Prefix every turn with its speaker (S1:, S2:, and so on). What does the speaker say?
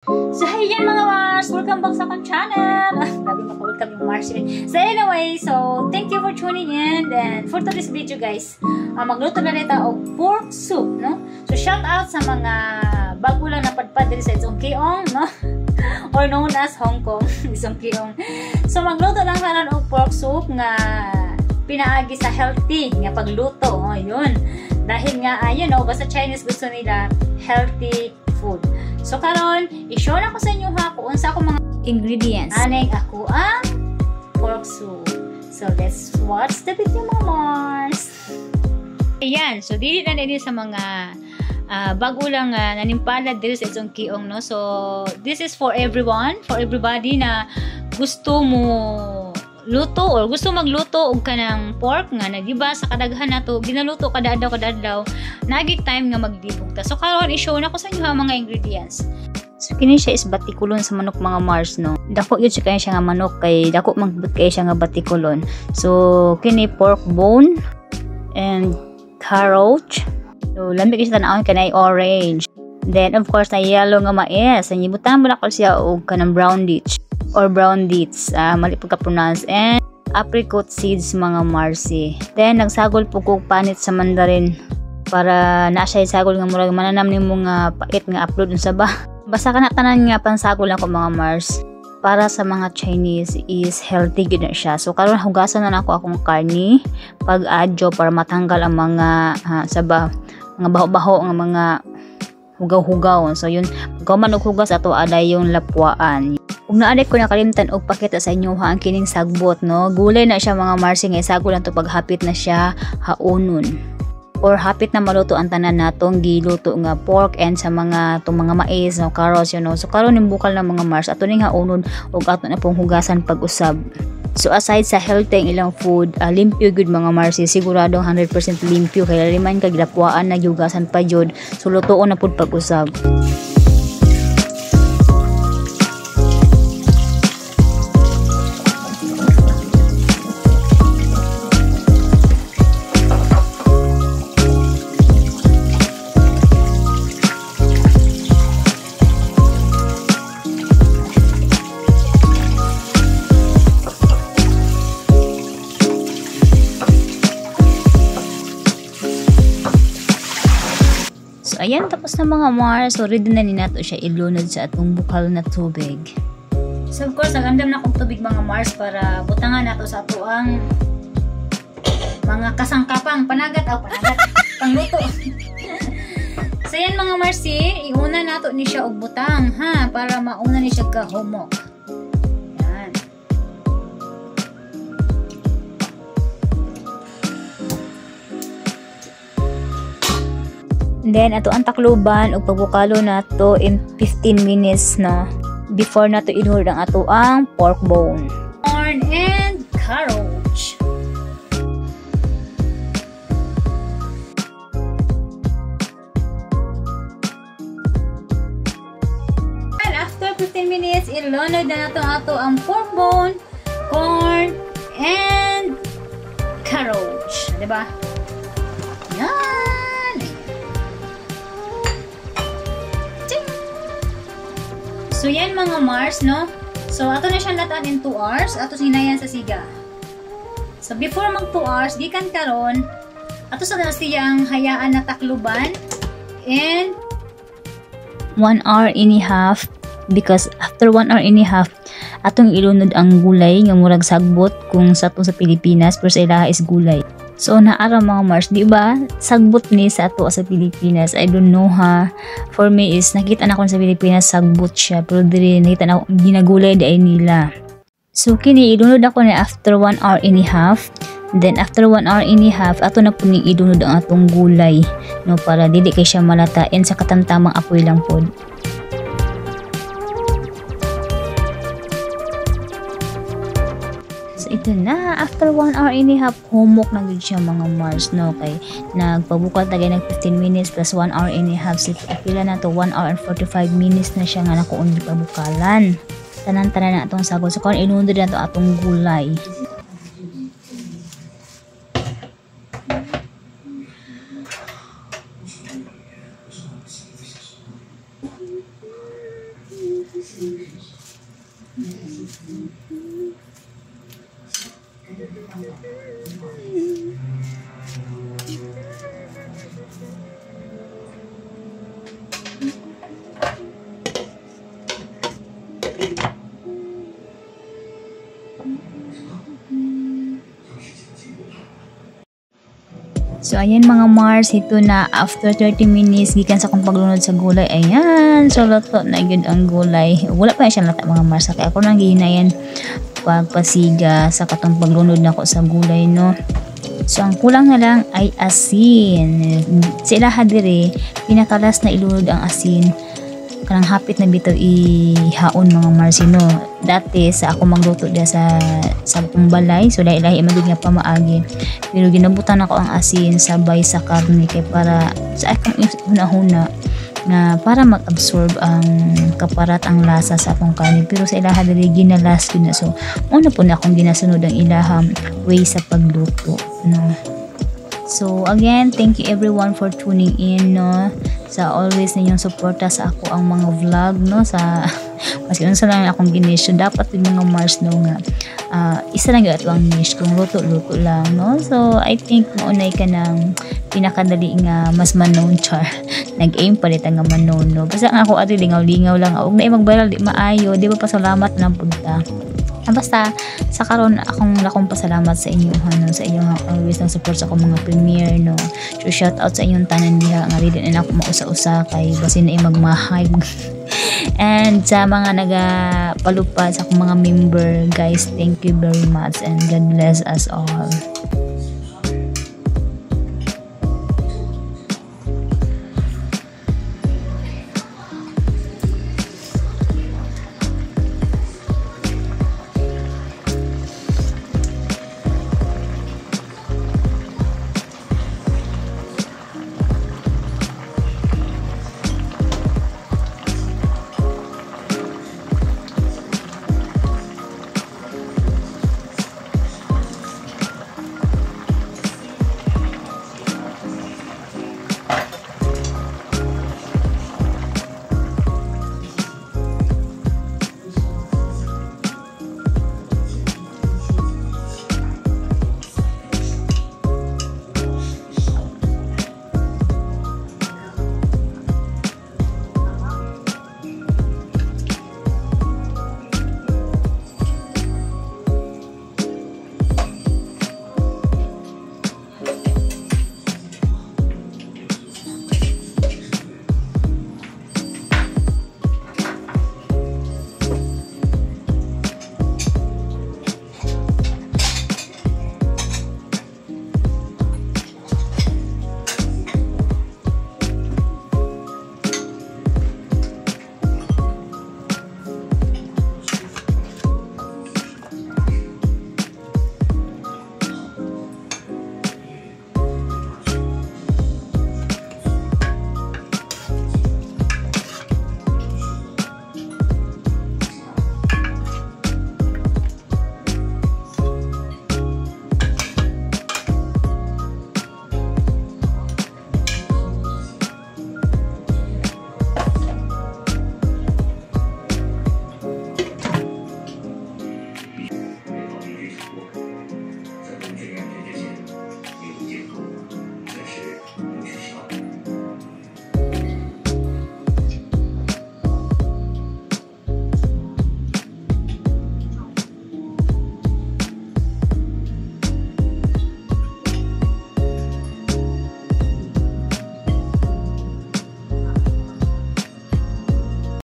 S1: So hey yan mga Mars! Welcome back sa akong channel! Grabe maka-welcome yung Mars yun. So anyway, so thank you for tuning in. And for today's video guys, magluto na nito og pork soup, no? So shout out sa mga bago lang na padpad din sa Songkeong, no? Or known as Hong Kong, Songkeong. So magluto lang karon og pork soup nga pinaagi sa healthy nga pagluto. Oh, yun. Dahil nga, you know, basta Chinese gusto nila healthy food. So karon, i-show na ko sa inyo ha kung unsa ako mga ingredients. Aning ako ang pork soup. So let's watch the video mga Mars. Ayan, so dili na din sa mga bago lang nanimpalad dito sa Songkeong, no? So this is for everyone, for everybody na gusto mo luto or gusto magluto og kanang pork nga nagiba sa kadaghan nato ginaluto kada adlaw nagig time nga magdibog ta. So karon i-show na ko sa inyo ang mga ingredients. So kini siya is batikulon sa manok mga Mars, no. Dako gyud siya nga manok kay dako magbut kay siya nga batikulon. So kini pork bone and carrot. So lamig siya tanawon kanay orange. Then of course na yellow nga mais. Ang ibutan mo na ko siya og kanang brown dates or brown dates, mali po ka-pronounce, and apricot seeds mga Marcy. Then nagsagol po kog panit sa mandarin para na siya isagol nga murag mananam nimo nga pait nga upload sa ba. Basta kana tanan nga pansagol ako mga Mars. Para sa mga Chinese is healthy gid na siya. So karon hugasan na nako akong karni pag-adyo para matanggal ang mga saba, mga baho-baho nga mga hugaw-hugaw. So yun, pag man og hugas ato aday yung lapwaan. Kung naaday ko nakalimtan og pakita sa inyo ha ang kining sagbot, no. Gulay na siya mga Marcy nga isagol lang to paghapit na siya haunon. Or hapit na maluto ang tanan natong giluto nga pork and sa mga mais, no, carrots, you know. So karon ning bukal na mga Mars ato ning haunon og ato na pong hugasan pag-usab. So aside sa healthy ang ilang food, limpyo good mga Marcy, siguradong 100% limpyo kaya liman kag lapwaan na yugasan pa jud. So lutoon na pud pag-usab. Ayan, tapos na mga Mars. So, ready na ni nato siya ilunod sa atong bukal na tubig. So, of course, nagandam na akong tubig mga Mars para butangan nato sa ato ang mga kasangkapang panagat. Pangluto. So, yan mga Mars, iuna nato ni siya og butang, ha? Para mauna ni siya kahumok. Then ato ang takluban ug pagbukalo nato in 15 minutes, no, before nato inhulod ang ato ang pork bone, corn and carrots. And after 15 minutes ilunod na nato ato ang pork bone, corn and carrots, di ba? Yan. So yan mga Mars, no? So ato na siyang latan in 2 hours, ato hinayan sa siga. So before mag 2 hours, gikan karon, ato sa siyang hayaan na takluban and 1 hour and a half, because after 1 hour and a half atong ilunod ang gulay nga murag sagbot kung sa ato sa Pilipinas pero sa ilaha is gulay. So naara mga Mars, di ba? Sagbot ni sa ato sa Pilipinas. I don't know ha. For me is nakita na ko sa Pilipinas sagbot siya, pero diri nakita na ginagulay di nila. So kini idunod ako ni after 1 hour and a half. Then after 1 hour and a half ato na pud ni idunod ang atong gulay, no, para dili kay siya malatain sa katamtamang apoy lang pod. Ito na, after 1 hour and a half, humok na gud siya mga Mars, no, kay nagpabukal tagay ng 15 minutes plus 1 hour and a half. So, pila na to 1 hour and 45 minutes na siya nga nakuon di pabukalan. Tanan-tanan na atong sagol. So, kung inundod na to atong gulay. So, ayan mga Mars, ito na after 30 minutes, gikan sa akong paglunod sa gulay. Ayan, so luto na yun ang gulay. Wala pa siya lata mga Mars. Kaya ako nang gihinayan pagpasiga sa katong paglunod na ko sa gulay, no. So, ang kulang na lang ay asin. Sa ilaha dire, pinakalas na ilunod ang asin. Kanang hapit na bitaw ihaon mga Marsino. Dati sa ako magluto dia sa akong balay, so lahi-lahi magud nga pamaagi. Pero ginabutan ako ang asin sabay sa karne kay para sa akong una-una na para mag-absorb ang kaparat ang lasa sa akong kanin. Pero sa ilaha dili ginalas ko na, so una po na akong ginasunod ang ilaham way sa pagluto, no. So again, thank you everyone for tuning in, no, sa always ninyong suporta sa ako ang mga vlog, no, sa maski unsa lang akong ginisyo dapat yung mga Mars, no, nga isa lang gato ang niche kung luto-luto lang, no. So I think maunay ka ng pinakadali nga mas manon char nag-aim palit nga manon, no. Basta nga ako ato lingaw-lingaw lang, og na mag-viral di maayo, di ba, pasalamat lang pud ta. Basta sa karon akong pasalamat sa inyo, no, sa inyong always nang support sa akong mga premiere, no. So shout out sa inyong tanan diha nga ready na ako mausa-usa kay basin na magmahay. And sa mga nagapalupad sa akong mga member, guys, thank you very much and God bless us all.